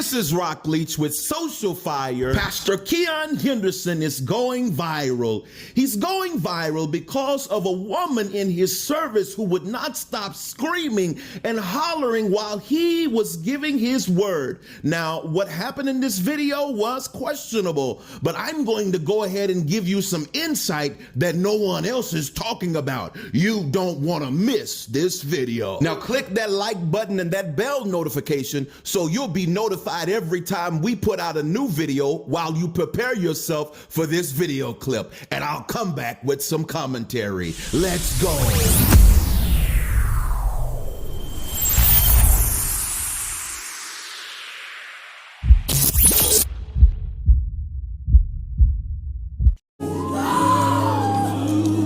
This is Rock Leach with Social Fire. Pastor Keion Henderson is going viral. He's going viral because of a woman in his service who would not stop screaming and hollering while he was giving his word. Now, what happened in this video was questionable, but I'm going to go ahead and give you some insight that no one else is talking about. You don't want to miss this video. Now, click that like button and that bell notification so you'll be notified every time we put out a new video while you prepare yourself for this video clip. And I'll come back with some commentary. Let's go.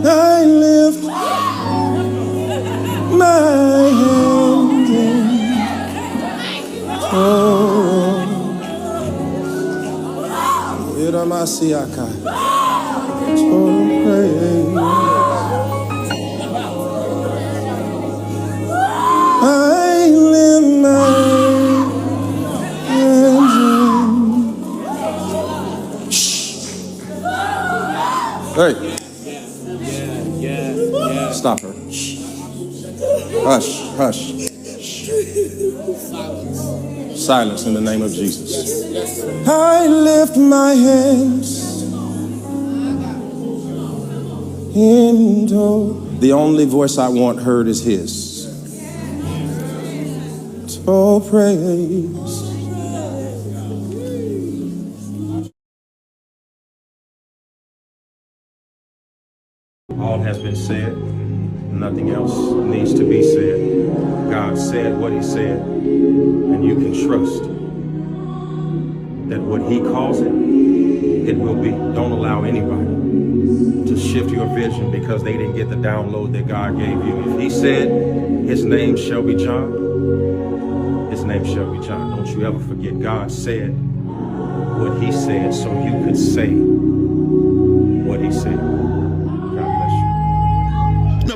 I lift my hand in Iramasiaka to praise. I lift my hands in. Hey. Stop her. Hush, hush. Silence in the name of Jesus. I lift my hands into. The only voice I want heard is his. To praise. All has been said. Nothing else needs to be said. God said what he said, and you can trust that what he calls it, it will be. Don't allow anybody to shift your vision because they didn't get the download that God gave you. If he said his name shall be John, his name shall be John. Don't you ever forget God said what he said so you could say what he said.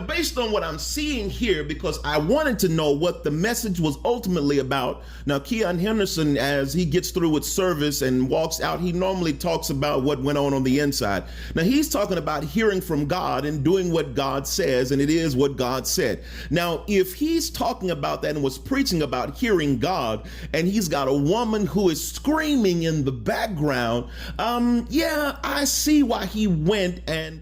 Based on what I'm seeing here, because I wanted to know what the message was ultimately about. Now, Keion Henderson, as he gets through with service and walks out, he normally talks about what went on the inside. Now, he's talking about hearing from God and doing what God says, and it is what God said. Now, if he's talking about that and was preaching about hearing God, and he's got a woman who is screaming in the background, yeah, I see why he went and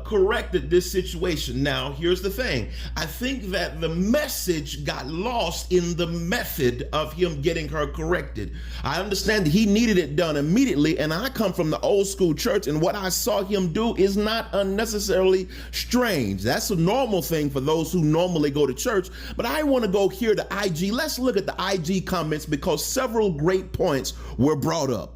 corrected this situation. Now, here's the thing. I think that the message got lost in the method of him getting her corrected. I understand that he needed it done immediately, and I come from the old school church, and what I saw him do is not unnecessarily strange. That's a normal thing for those who normally go to church, but I want to go here to IG. Let's look at the IG comments because several great points were brought up.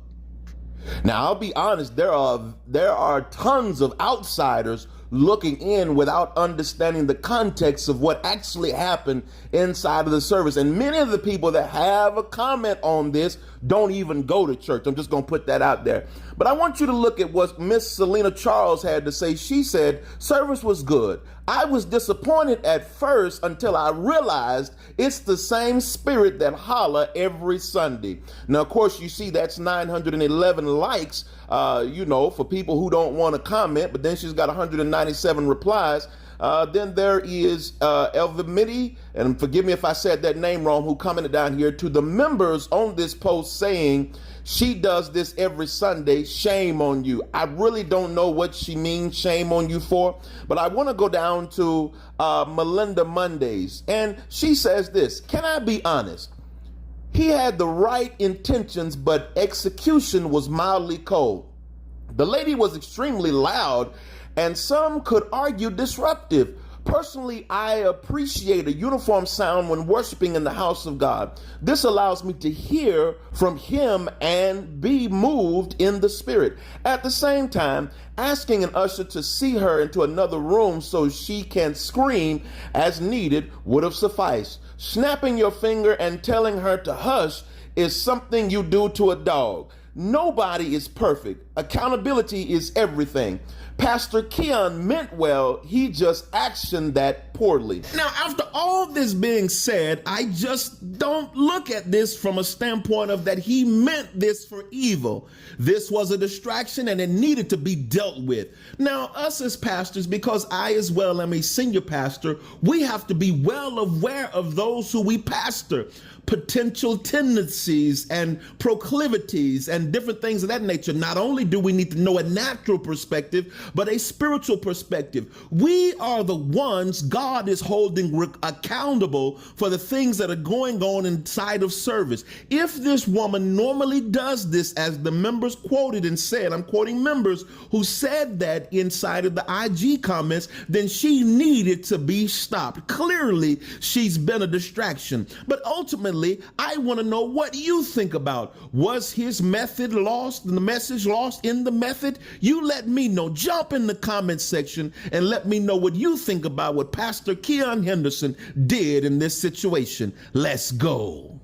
Now, I'll be honest, there are tons of outsiders looking in without understanding the context of what actually happened inside of the service. And many of the people that have a comment on this don't even go to church. I'm just going to put that out there. But I want you to look at what Miss Selena Charles had to say. She said, service was good. I was disappointed at first until I realized it's the same spirit that holler every Sunday. Now, of course, you see that's 911 likes, for people who don't want to comment, but then she's got 197 replies. Then there is Elvimidi, and forgive me if I said that name wrong, who commented down here to the members on this post saying, she does this every Sunday, shame on you. I really don't know what she means shame on you for, but I want to go down to Melinda Mondays, and she says this, can I be honest? He had the right intentions, but execution was mildly cold. The lady was extremely loud, and some could argue disruptive. Personally, I appreciate a uniform sound when worshiping in the house of God. This allows me to hear from him and be moved in the spirit. At the same time, asking an usher to see her into another room so she can scream as needed would have sufficed. Snapping your finger and telling her to hush is something you do to a dog. Nobody is perfect. Accountability is everything. Pastor Keion meant well, he just actioned that poorly. Now, after all this being said, I just don't look at this from a standpoint of that he meant this for evil. This was a distraction and it needed to be dealt with. Now, us as pastors, because I as well am a senior pastor, we have to be well aware of those who we pastor, potential tendencies and proclivities and different things of that nature. Not only do we need to know a natural perspective, but a spiritual perspective. We are the ones God is holding accountable for the things that are going on inside of service. If this woman normally does this, as the members quoted and said, I'm quoting members who said that inside of the IG comments, then she needed to be stopped. Clearly, she's been a distraction. But ultimately, I want to know what you think about. Was his method lost and the message lost in the method? You let me know. Jump in the comment section and let me know what you think about what Pastor Keion Henderson did in this situation. Let's go.